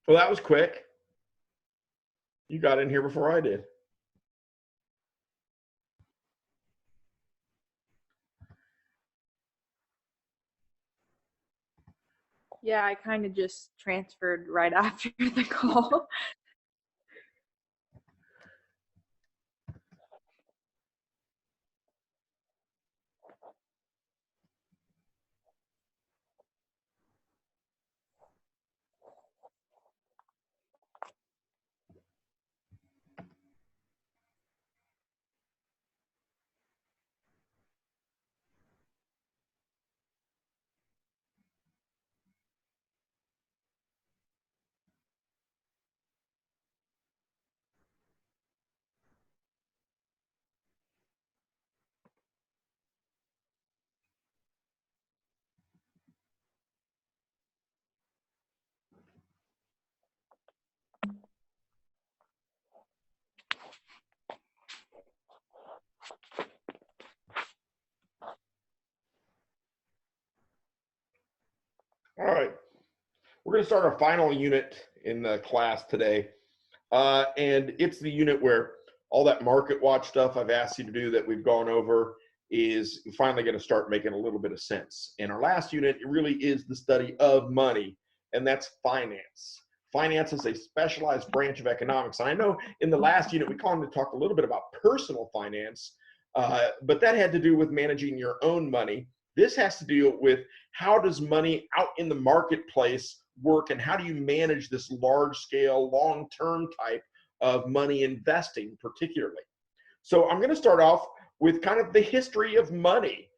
Well, that was quick. You got in here before I did. Yeah, I kind of just transferred right after the call. All right. We're going to start our final unit in the class today. And it's the unit where all that market watch stuff I've asked you to do that we've gone over is finally going to start making a little bit of sense. In our last unit, it really is the study of money, and that's finance. Finance is a specialized branch of economics. And I know in the last unit, we kind of talked a little bit about personal finance, but that had to do with managing your own money. This has to do with how does money out in the marketplace work, and how do you manage this large scale, long-term type of money investing particularly. So I'm going to start off with kind of the history of money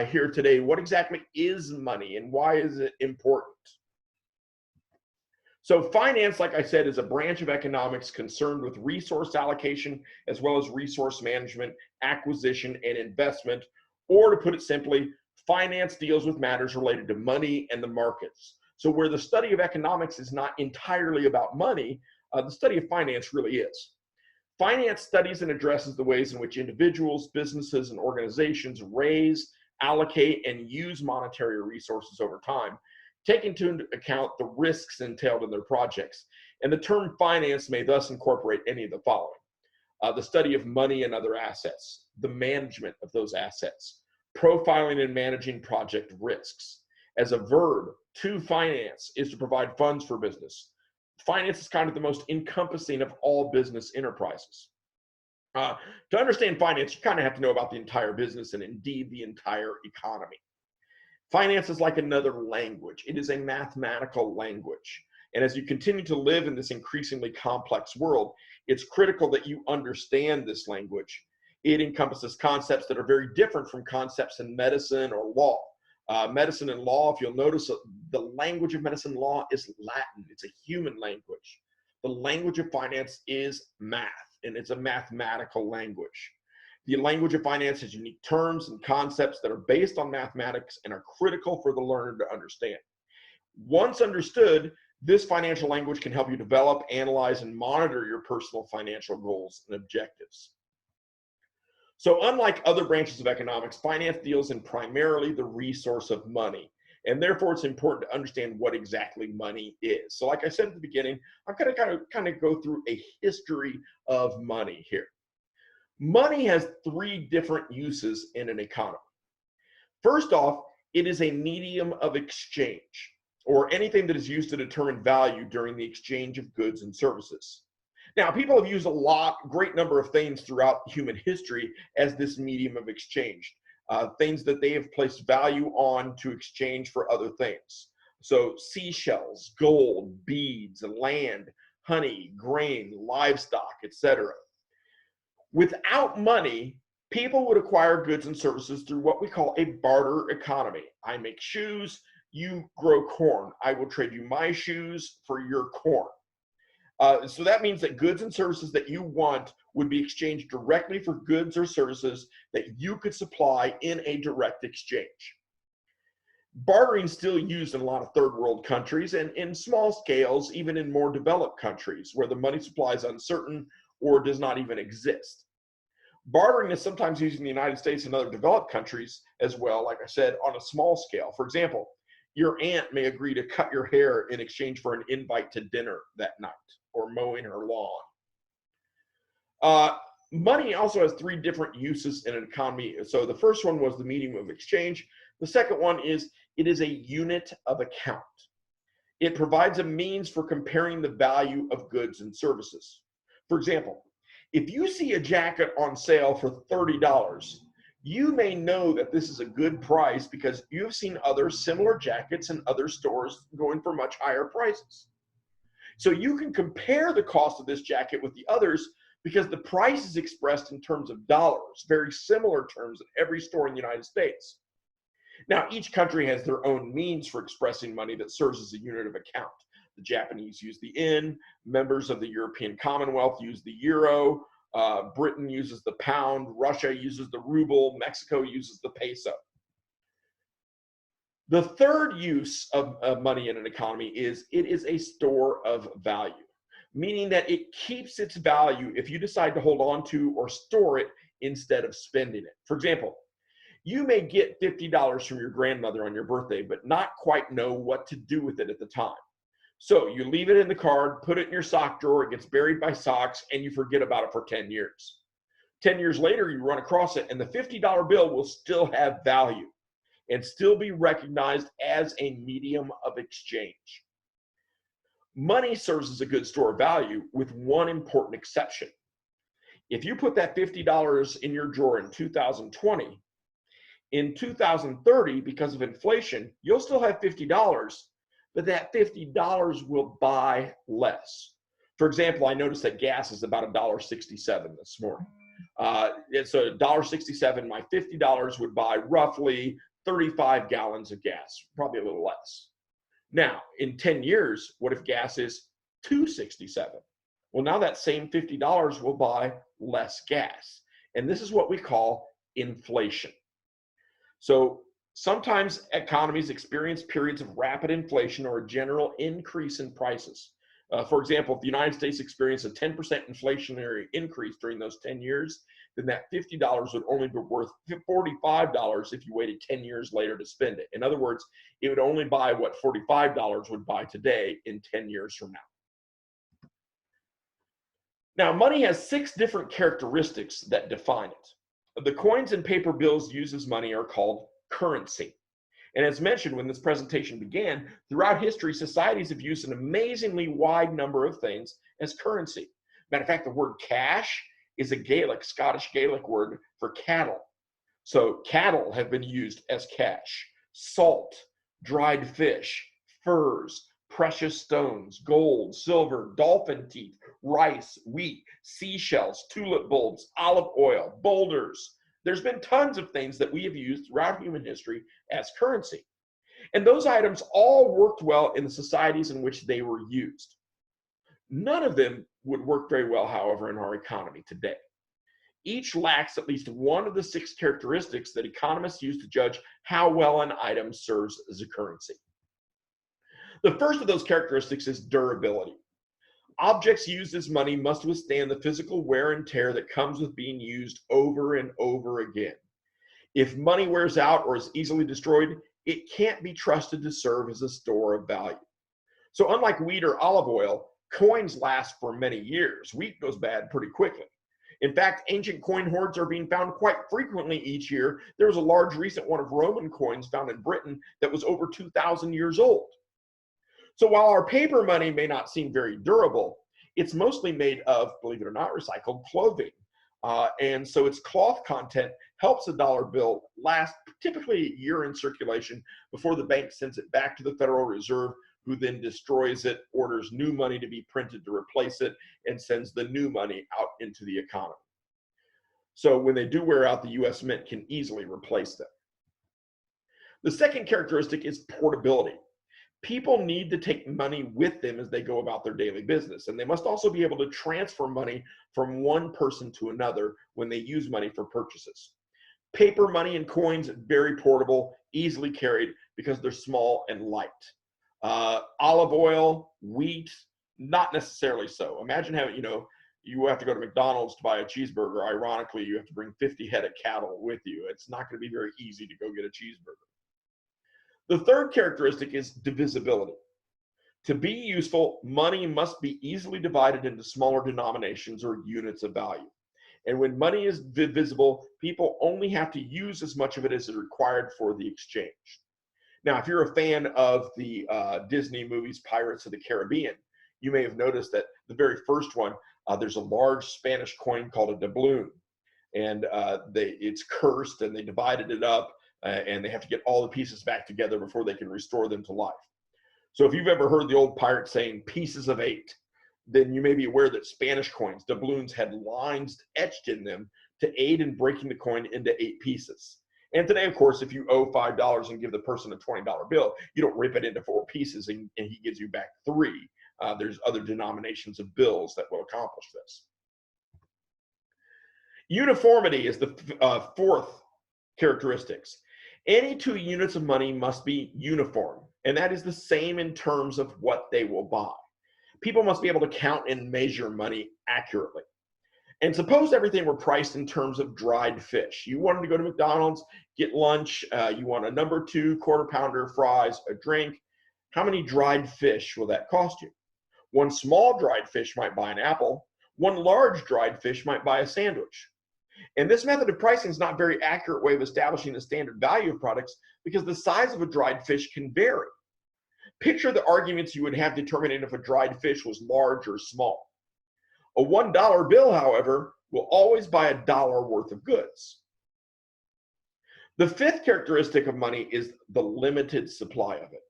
here today. What exactly is money and why is it important? So finance, like I said, is a branch of economics concerned with resource allocation as well as resource management, acquisition, and investment. Or to put it simply, finance deals with matters related to money and the markets. So where the study of economics is not entirely about money, the study of finance really is. Finance studies and addresses the ways in which individuals, businesses, and organizations raise, allocate, and use monetary resources over time, taking into account the risks entailed in their projects. And the term finance may thus incorporate any of the following: the study of money and other assets, the management of those assets, profiling and managing project risks. As a verb, to finance is to provide funds for business. Finance is kind of the most encompassing of all business enterprises. To understand finance, you kind of have to know about the entire business and indeed the entire economy. Finance is like another language. It is a mathematical language. And as you continue to live in this increasingly complex world, it's critical that you understand this language. It encompasses concepts that are very different from concepts in medicine or law. Medicine and law, if you'll notice, the language of medicine and law is Latin. It's a human language. The language of finance is math, and it's a mathematical language. The language of finance has unique terms and concepts that are based on mathematics and are critical for the learner to understand. Once understood, this financial language can help you develop, analyze, and monitor your personal financial goals and objectives. So unlike other branches of economics, finance deals in primarily the resource of money. And therefore, it's important to understand what exactly money is. So like I said at the beginning, I'm going to kind of go through a history of money here. Money has three different uses in an economy. First off, it is a medium of exchange, or anything that is used to determine value during the exchange of goods and services. Now, people have used great number of things throughout human history as this medium of exchange, things that they have placed value on to exchange for other things. So seashells, gold, beads, land, honey, grain, livestock, etc. Without money, people would acquire goods and services through what we call a barter economy. I make shoes, you grow corn. I will trade you my shoes for your corn. So that means that goods and services that you want would be exchanged directly for goods or services that you could supply in a direct exchange. Bartering is still used in a lot of third world countries and in small scales, even in more developed countries where the money supply is uncertain or does not even exist. Bartering is sometimes used in the United States and other developed countries as well, like I said, on a small scale. For example, your aunt may agree to cut your hair in exchange for an invite to dinner that night or mowing her lawn. Money also has three different uses in an economy. So the first one was the medium of exchange. The second one is it is a unit of account. It provides a means for comparing the value of goods and services. For example, if you see a jacket on sale for $30, you may know that this is a good price because you've seen other similar jackets in other stores going for much higher prices. So you can compare the cost of this jacket with the others because the price is expressed in terms of dollars, very similar terms at every store in the United States. Now, each country has their own means for expressing money that serves as a unit of account. The Japanese use the yen, members of the European Commonwealth use the euro, Britain uses the pound, Russia uses the ruble, Mexico uses the peso. The third use of money in an economy is it is a store of value, meaning that it keeps its value if you decide to hold on to or store it instead of spending it. For example, you may get $50 from your grandmother on your birthday, but not quite know what to do with it at the time. So you leave it in the card, put it in your sock drawer, it gets buried by socks, and you forget about it for 10 years. 10 years later, you run across it, and the $50 bill will still have value and still be recognized as a medium of exchange. Money serves as a good store of value with one important exception. If you put that $50 in your drawer in 2020, in 2030, because of inflation, you'll still have $50, but that $50 will buy less. For example, I noticed that gas is about $1.67 this morning. It's $1.67. My $50 would buy roughly 35 gallons of gas, probably a little less. Now, in 10 years, what if gas is $2.67? Well, now that same $50 will buy less gas. And this is what we call inflation. So sometimes economies experience periods of rapid inflation or a general increase in prices. For example, if the United States experienced a 10% inflationary increase during those 10 years, then that $50 would only be worth $45 if you waited 10 years later to spend it. In other words, it would only buy what $45 would buy today in 10 years from now. Now, money has 6 different characteristics that define it. The coins and paper bills used as money are called currency. And as mentioned when this presentation began, throughout history, societies have used an amazingly wide number of things as currency. Matter of fact, the word cash is a Gaelic, Scottish Gaelic word for cattle. So cattle have been used as cash. Salt, dried fish, furs, precious stones, gold, silver, dolphin teeth, rice, wheat, seashells, tulip bulbs, olive oil, boulders. There's been tons of things that we have used throughout human history as currency. And those items all worked well in the societies in which they were used. None of them would work very well, however, in our economy today. Each lacks at least one of the 6 characteristics that economists use to judge how well an item serves as a currency. The first of those characteristics is durability. Objects used as money must withstand the physical wear and tear that comes with being used over and over again. If money wears out or is easily destroyed, it can't be trusted to serve as a store of value. So unlike wheat or olive oil, coins last for many years. Wheat goes bad pretty quickly. In fact, ancient coin hoards are being found quite frequently each year. There was a large recent one of Roman coins found in Britain that was over 2,000 years old. So while our paper money may not seem very durable, it's mostly made of, believe it or not, recycled clothing. And so its cloth content helps a dollar bill last typically a year in circulation before the bank sends it back to the Federal Reserve, who then destroys it, orders new money to be printed to replace it, and sends the new money out into the economy. So when they do wear out, the US Mint can easily replace them. The second characteristic is portability. People need to take money with them as they go about their daily business, and they must also be able to transfer money from one person to another when they use money for purchases. Paper money and coins are very portable, easily carried because they're small and light. Olive oil, wheat, not necessarily so. Imagine having, you have to go to McDonald's to buy a cheeseburger. Ironically, you have to bring 50 head of cattle with you. It's not going to be very easy to go get a cheeseburger. The third characteristic is divisibility. To be useful, money must be easily divided into smaller denominations or units of value. And when money is divisible, people only have to use as much of it as is required for the exchange. Now, if you're a fan of the Disney movies Pirates of the Caribbean, you may have noticed that the very first one, there's a large Spanish coin called a doubloon, and it's cursed, and they divided it up, and they have to get all the pieces back together before they can restore them to life. So if you've ever heard the old pirate saying pieces of 8, then you may be aware that Spanish coins, doubloons, had lines etched in them to aid in breaking the coin into 8 pieces. And today, of course, if you owe $5 and give the person a $20 bill, you don't rip it into 4 pieces and he gives you back 3. There's other denominations of bills that will accomplish this. Uniformity is the fourth characteristics. Any 2 units of money must be uniform, and that is the same in terms of what they will buy. People must be able to count and measure money accurately. And suppose everything were priced in terms of dried fish. You wanted to go to McDonald's, get lunch, you want a number 2 quarter pounder, fries, a drink. How many dried fish will that cost you? 1 small dried fish might buy an apple. 1 large dried fish might buy a sandwich. And this method of pricing is not a very accurate way of establishing the standard value of products because the size of a dried fish can vary. Picture the arguments you would have determining if a dried fish was large or small. A $1 bill, however, will always buy $1 worth of goods. The fifth characteristic of money is the limited supply of it.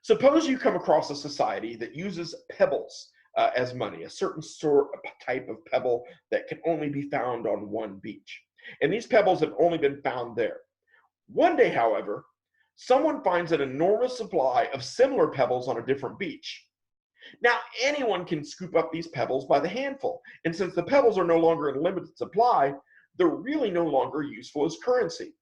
Suppose you come across a society that uses pebbles as money, a certain sort of type of pebble that can only be found on one beach. And these pebbles have only been found there. One day, however, someone finds an enormous supply of similar pebbles on a different beach. Now, anyone can scoop up these pebbles by the handful, and since the pebbles are no longer in limited supply, they're really no longer useful as currency.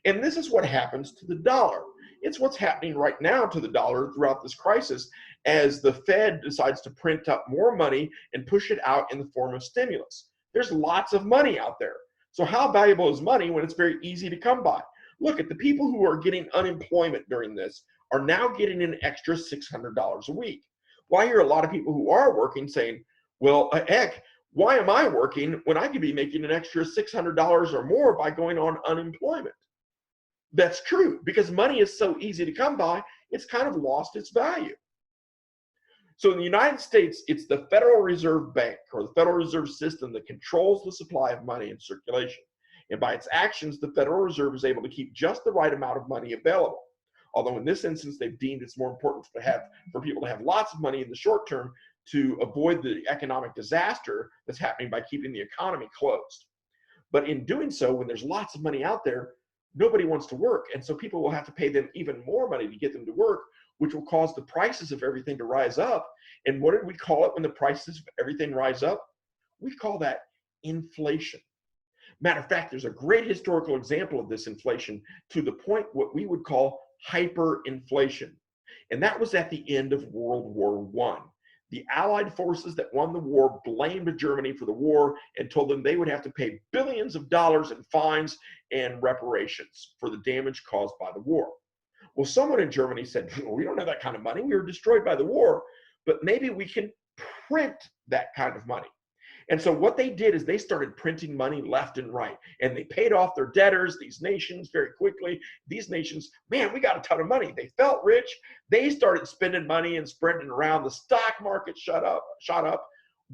And this is what happens to the dollar. It's what's happening right now to the dollar throughout this crisis as the Fed decides to print up more money and push it out in the form of stimulus. There's lots of money out there. So how valuable is money when it's very easy to come by? Look at the people who are getting unemployment during this are now getting an extra $600 a week. Well, I hear a lot of people who are working saying, well, heck, why am I working when I could be making an extra $600 or more by going on unemployment? That's true, because money is so easy to come by, it's kind of lost its value. So in the United States, it's the Federal Reserve Bank or the Federal Reserve System that controls the supply of money in circulation. And by its actions, the Federal Reserve is able to keep just the right amount of money available. Although in this instance, they've deemed it's more important for people to have lots of money in the short term to avoid the economic disaster that's happening by keeping the economy closed. But in doing so, when there's lots of money out there, nobody wants to work. And so people will have to pay them even more money to get them to work, which will cause the prices of everything to rise up. And what did we call it when the prices of everything rise up? We call that inflation. Matter of fact, there's a great historical example of this inflation to the point what we would call hyperinflation. And that was at the end of World War I. The Allied forces that won the war blamed Germany for the war and told them they would have to pay billions of dollars in fines and reparations for the damage caused by the war. Well, someone in Germany said, we don't have that kind of money. We were destroyed by the war, but maybe we can print that kind of money. And so what they did is they started printing money left and right, and they paid off their debtors, these nations, very quickly. These nations, man, we got a ton of money. They felt rich. They started spending money and spreading it around. The stock market shot up.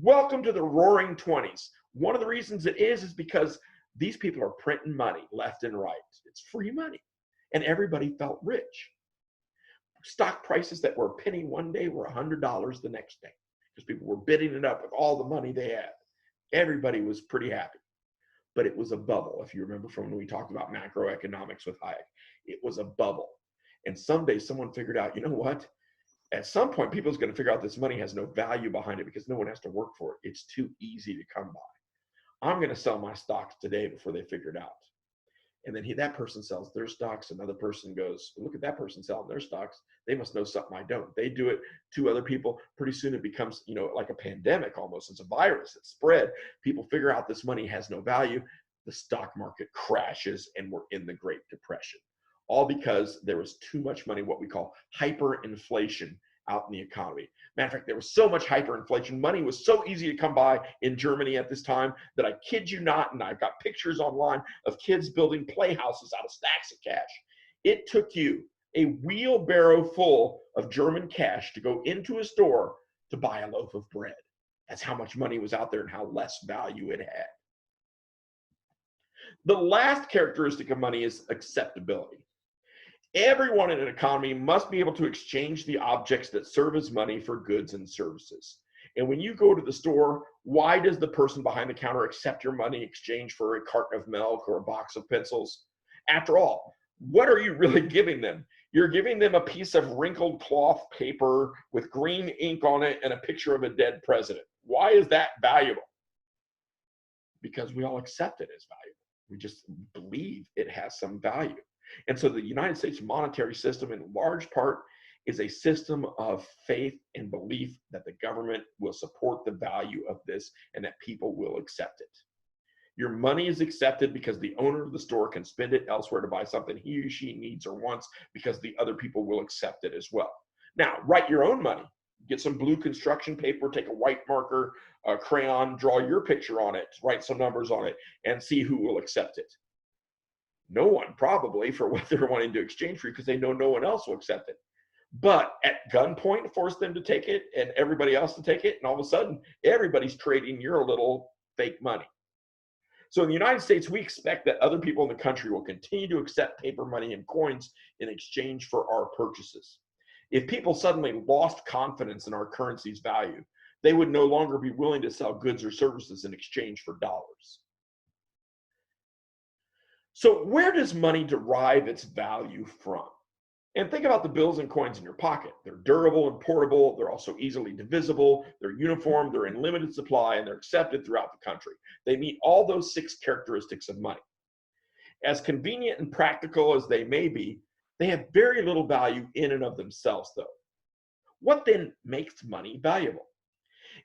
Welcome to the roaring 20s. One of the reasons it is because these people are printing money left and right. It's free money, and everybody felt rich. Stock prices that were a penny one day were $100 the next day because people were bidding it up with all the money they had. Everybody was pretty happy, but it was a bubble. If you remember from when we talked about macroeconomics with Hayek, it was a bubble. And someday someone figured out, you know what? At some point, people's going to figure out this money has no value behind it because no one has to work for it. It's too easy to come by. I'm going to sell my stocks today before they figure it out. And then that person sells their stocks. Another person goes, look at that person selling their stocks. They must know something I don't. They do it to other people. Pretty soon it becomes, like a pandemic almost. It's a virus that spread. People figure out this money has no value. The stock market crashes and we're in the Great Depression. all because there was too much money, what we call hyperinflation out in the economy. Matter of fact, there was so much hyperinflation. Money was so easy to come by in Germany at this time that I kid you not, and I've got pictures online of kids building playhouses out of stacks of cash. It took you a wheelbarrow full of German cash to go into a store to buy a loaf of bread. That's how much money was out there and how less value it had. The last characteristic of money is acceptability. Everyone in an economy must be able to exchange the objects that serve as money for goods and services. And when you go to the store, why does the person behind the counter accept your money in exchange for a carton of milk or a box of pencils? After all, what are you really giving them? You're giving them a piece of wrinkled cloth paper with green ink on it and a picture of a dead president. Why is that valuable? Because we all accept it as valuable. We just believe it has some value. And so the United States monetary system, in large part, is a system of faith and belief that the government will support the value of this and that people will accept it. Your money is accepted because the owner of the store can spend it elsewhere to buy something he or she needs or wants, because the other people will accept it as well. Now, write your own money. Get some blue construction paper, take a white marker, a crayon, draw your picture on it, write some numbers on it, and see who will accept it. No one, probably, for what they're wanting to exchange for you, because they know no one else will accept it. But at gunpoint, force them to take it and everybody else to take it, and all of a sudden, everybody's trading your little fake money. So in the United States, we expect that other people in the country will continue to accept paper money and coins in exchange for our purchases. If people suddenly lost confidence in our currency's value, they would no longer be willing to sell goods or services in exchange for dollars. So where does money derive its value from? And think about the bills and coins in your pocket. They're durable and portable. They're also easily divisible. They're uniform. They're in limited supply, and they're accepted throughout the country. They meet all those 6 characteristics of money. As convenient and practical as they may be, they have very little value in and of themselves, though. What then makes money valuable?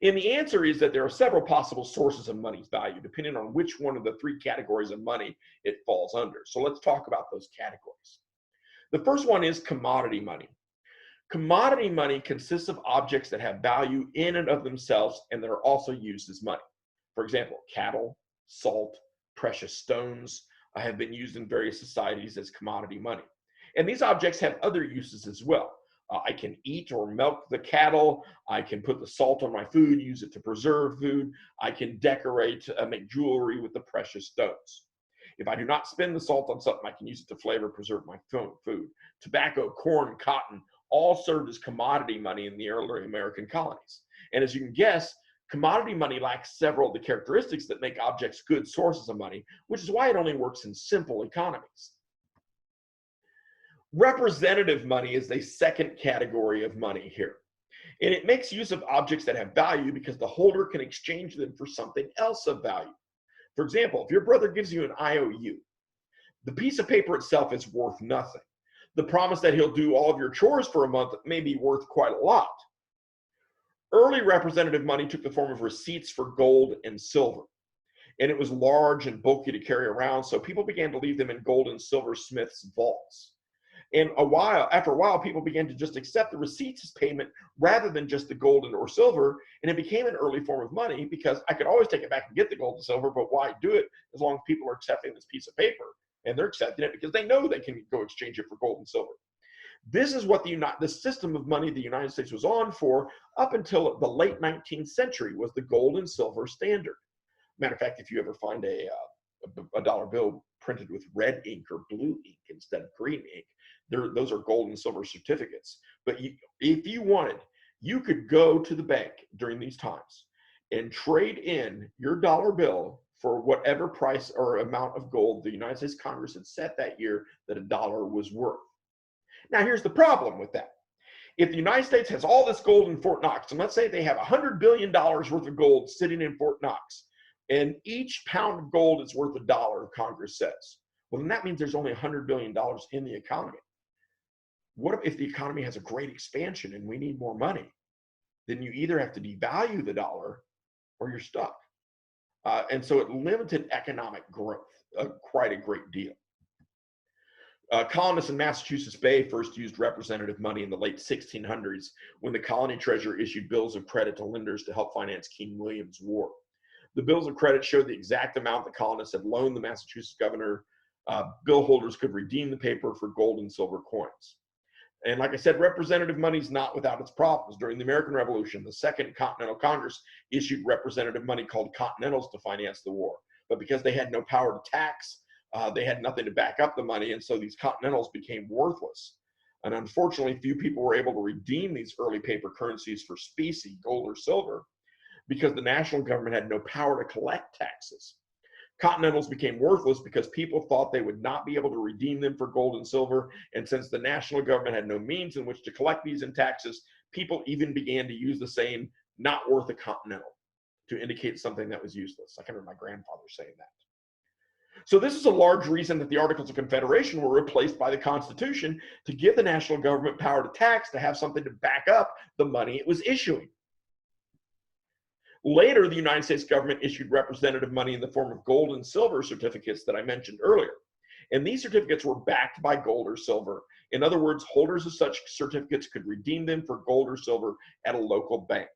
And the answer is that there are several possible sources of money's value, depending on which one of the 3 categories of money it falls under. So let's talk about those categories. The first one is commodity money. Commodity money consists of objects that have value in and of themselves and that are also used as money. For example, cattle, salt, precious stones have been used in various societies as commodity money. And these objects have other uses as well. I can eat or milk the cattle. I can put the salt on my food, use it to preserve food. I can decorate, make jewelry with the precious stones. If I do not spend the salt on something, I can use it to flavor, preserve my food. Tobacco, corn, cotton, all served as commodity money in the early American colonies. And as you can guess, commodity money lacks several of the characteristics that make objects good sources of money, which is why it only works in simple economies. Representative money is the second category of money here. And it makes use of objects that have value because the holder can exchange them for something else of value. For example, if your brother gives you an IOU, the piece of paper itself is worth nothing. The promise that he'll do all of your chores for a month may be worth quite a lot. Early representative money took the form of receipts for gold and silver. And it was large and bulky to carry around, so people began to leave them in gold and silversmiths' vaults. And after a while, people began to just accept the receipts as payment rather than just the gold or silver, and it became an early form of money because I could always take it back and get the gold and silver, but why do it as long as people are accepting this piece of paper? And they're accepting it because they know they can go exchange it for gold and silver. This is what the system of money the United States was on for up until the late 19th century was the gold and silver standard. Matter of fact, if you ever find a dollar bill printed with red ink or blue ink instead of green ink, those are gold and silver certificates. But if you wanted, you could go to the bank during these times and trade in your dollar bill for whatever price or amount of gold the United States Congress had set that year that a dollar was worth. Now, here's the problem with that. If the United States has all this gold in Fort Knox, and let's say they have $100 billion worth of gold sitting in Fort Knox, and each pound of gold is worth $1, Congress says. Well, then that means there's only $100 billion in the economy. What if the economy has a great expansion and we need more money? Then you either have to devalue the dollar or you're stuck. And so it limited economic growth quite a great deal. Colonists in Massachusetts Bay first used representative money in the late 1600s when the colony treasurer issued bills of credit to lenders to help finance King William's War. The bills of credit showed the exact amount the colonists had loaned the Massachusetts governor. Bill holders could redeem the paper for gold and silver coins. And like I said, representative money is not without its problems. During the American Revolution, the Second Continental Congress issued representative money called Continentals to finance the war. But because they had no power to tax, they had nothing to back up the money, and so these Continentals became worthless. And unfortunately, few people were able to redeem these early paper currencies for specie, gold or silver, because the national government had no power to collect taxes. Continentals became worthless because people thought they would not be able to redeem them for gold and silver, and since the national government had no means in which to collect these in taxes, people even began to use the saying, "not worth a continental," to indicate something that was useless. I can remember my grandfather saying that. So this is a large reason that the Articles of Confederation were replaced by the Constitution, to give the national government power to tax, to have something to back up the money it was issuing. Later, the United States government issued representative money in the form of gold and silver certificates that I mentioned earlier. And these certificates were backed by gold or silver. In other words, holders of such certificates could redeem them for gold or silver at a local bank.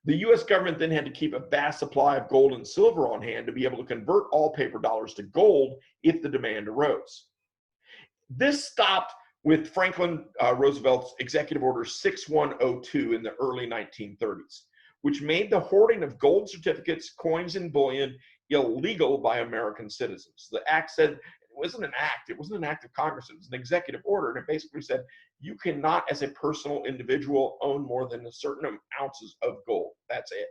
The US government then had to keep a vast supply of gold and silver on hand to be able to convert all paper dollars to gold if the demand arose. This stopped with Franklin Roosevelt's Executive Order 6102 in the early 1930s, which made the hoarding of gold certificates, coins, and bullion illegal by American citizens. The act said, it wasn't an act of Congress, it was an executive order, and it basically said, you cannot, as a personal individual, own more than a certain ounces of gold. That's it.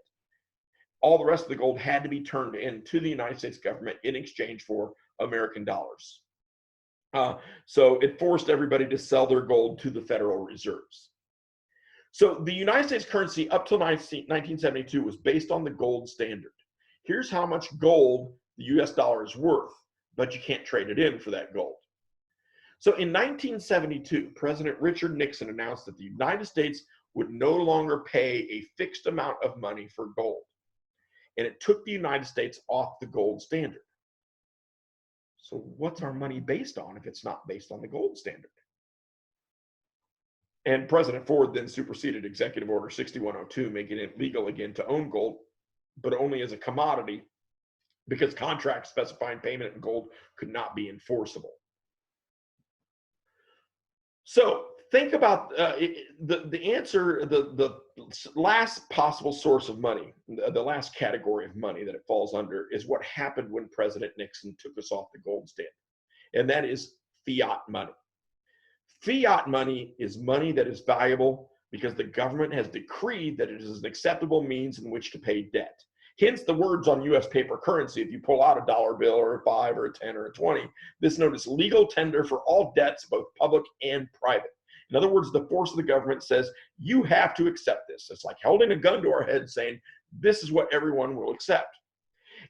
All the rest of the gold had to be turned in to the United States government in exchange for American dollars. So it forced everybody to sell their gold to the Federal Reserves. So the United States currency up till 1972 was based on the gold standard. Here's how much gold the US dollar is worth, but you can't trade it in for that gold. So in 1972, President Richard Nixon announced that the United States would no longer pay a fixed amount of money for gold. And it took the United States off the gold standard. So what's our money based on if it's not based on the gold standard? And President Ford then superseded Executive Order 6102, making it legal again to own gold, but only as a commodity, because contracts specifying payment in gold could not be enforceable. So think about the answer, the last possible source of money, the last category of money that it falls under is what happened when President Nixon took us off the gold standard, and that is fiat money. Fiat money is money that is valuable because the government has decreed that it is an acceptable means in which to pay debt. Hence the words on US paper currency. If you pull out a dollar bill or a 5 or a 10 or a 20, this note is legal tender for all debts, both public and private. In other words, the force of the government says, you have to accept this. It's like holding a gun to our head saying, this is what everyone will accept.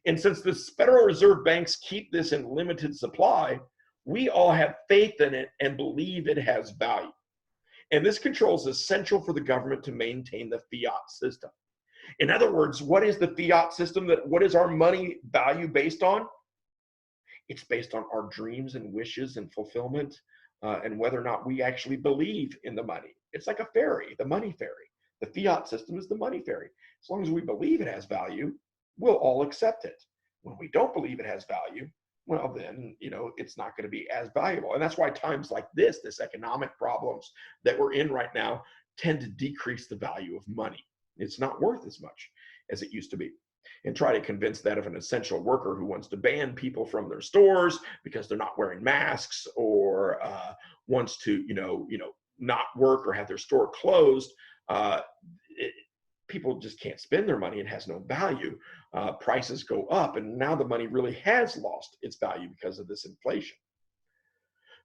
And since the Federal Reserve banks keep this in limited supply, we all have faith in it and believe it has value. And this control is essential for the government to maintain the fiat system. In other words, what is the fiat system? What is our money value based on? It's based on our dreams and wishes and fulfillment, and whether or not we actually believe in the money. It's like a ferry, the money ferry. The fiat system is the money ferry. As long as we believe it has value, we'll all accept it. When we don't believe it has value, well, then, it's not going to be as valuable. And that's why times like this economic problems that we're in right now, tend to decrease the value of money. It's not worth as much as it used to be. And try to convince that of an essential worker who wants to ban people from their stores because they're not wearing masks, or wants to, not work or have their store closed. People just can't spend their money. It has no value. Prices go up, and now the money really has lost its value because of this inflation.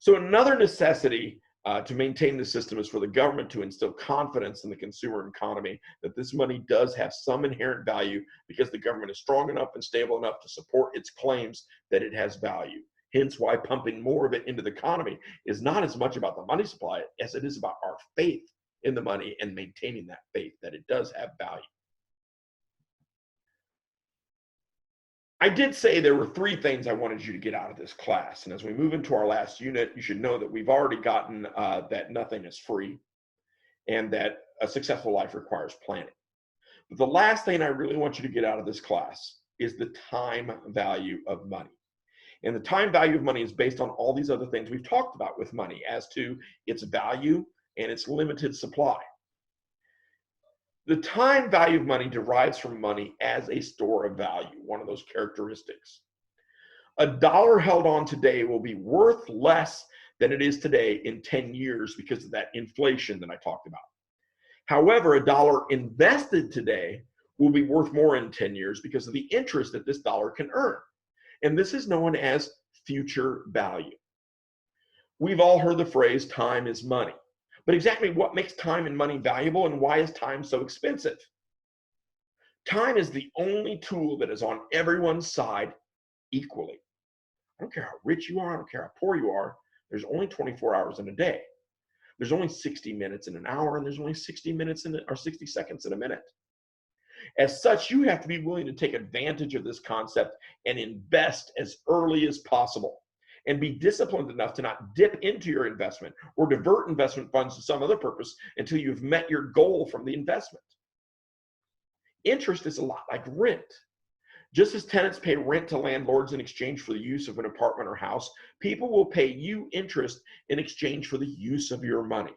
So another necessity to maintain the system is for the government to instill confidence in the consumer economy that this money does have some inherent value, because the government is strong enough and stable enough to support its claims that it has value. Hence why pumping more of it into the economy is not as much about the money supply as it is about our faith in the money and maintaining that faith that it does have value. I did say there were 3 things I wanted you to get out of this class. And as we move into our last unit, you should know that we've already gotten that nothing is free and that a successful life requires planning. But the last thing I really want you to get out of this class is the time value of money. And the time value of money is based on all these other things we've talked about with money as to its value and its limited supply. The time value of money derives from money as a store of value, one of those characteristics. A dollar held on today will be worth less than it is today in 10 years because of that inflation that I talked about. However, a dollar invested today will be worth more in 10 years because of the interest that this dollar can earn. And this is known as future value. We've all heard the phrase, time is money. But exactly what makes time and money valuable, and why is time so expensive? Time is the only tool that is on everyone's side equally. I don't care how rich you are, I don't care how poor you are, there's only 24 hours in a day. There's only 60 minutes in an hour, and there's only 60 minutes or 60 seconds in a minute. As such, you have to be willing to take advantage of this concept and invest as early as possible, and be disciplined enough to not dip into your investment or divert investment funds to some other purpose until you've met your goal from the investment. Interest is a lot like rent. Just as tenants pay rent to landlords in exchange for the use of an apartment or house, people will pay you interest in exchange for the use of your money.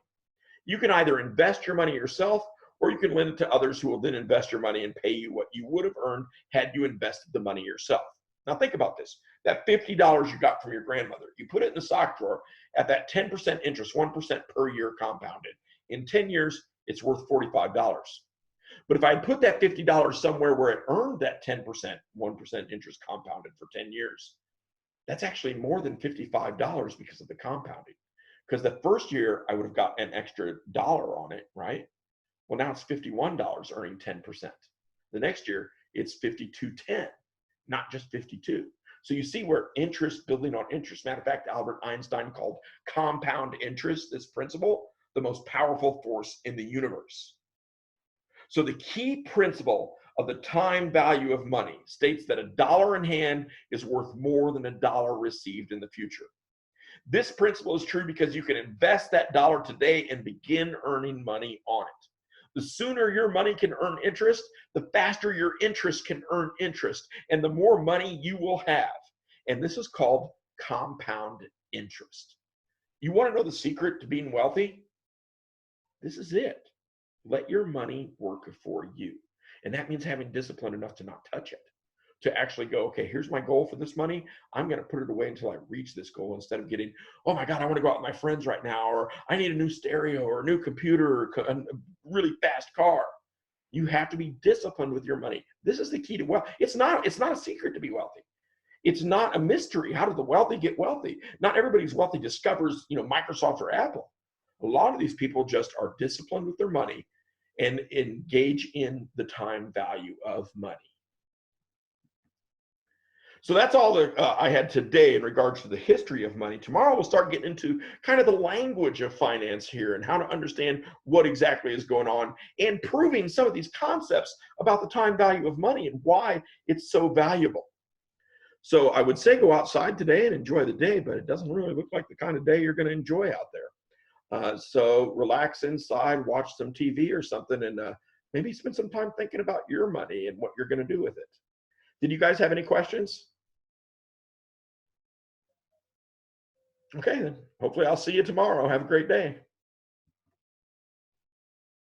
You can either invest your money yourself, or you can lend it to others who will then invest your money and pay you what you would have earned had you invested the money yourself. Now think about this. That $50 you got from your grandmother, you put it in the sock drawer at that 10% interest, 1% per year compounded. In 10 years, it's worth $45. But if I put that $50 somewhere where it earned that 10%, 1% interest compounded for 10 years, that's actually more than $55 because of the compounding. Because the first year I would have got an extra dollar on it, right? Well, now it's $51 earning 10%. The next year it's $52.10, not just 52. So you see where interest building on interest. Matter of fact, Albert Einstein called compound interest, this principle, the most powerful force in the universe. So the key principle of the time value of money states that a dollar in hand is worth more than a dollar received in the future. This principle is true because you can invest that dollar today and begin earning money on it. The sooner your money can earn interest, the faster your interest can earn interest, and the more money you will have. And this is called compound interest. You want to know the secret to being wealthy? This is it. Let your money work for you. And that means having discipline enough to not touch it. To actually go, okay, here's my goal for this money. I'm going to put it away until I reach this goal, instead of getting, oh my God, I want to go out with my friends right now, or I need a new stereo or a new computer or a really fast car. You have to be disciplined with your money. This is the key to wealth. It's not a secret to be wealthy. It's not a mystery. How do the wealthy get wealthy? Not everybody's wealthy discovers, Microsoft or Apple. A lot of these people just are disciplined with their money and engage in the time value of money. So that's all that I had today in regards to the history of money. Tomorrow we'll start getting into kind of the language of finance here and how to understand what exactly is going on, and proving some of these concepts about the time value of money and why it's so valuable. So I would say go outside today and enjoy the day, but it doesn't really look like the kind of day you're going to enjoy out there. So relax inside, watch some TV or something, and maybe spend some time thinking about your money and what you're going to do with it. Did you guys have any questions? Okay, then hopefully I'll see you tomorrow. Have a great day.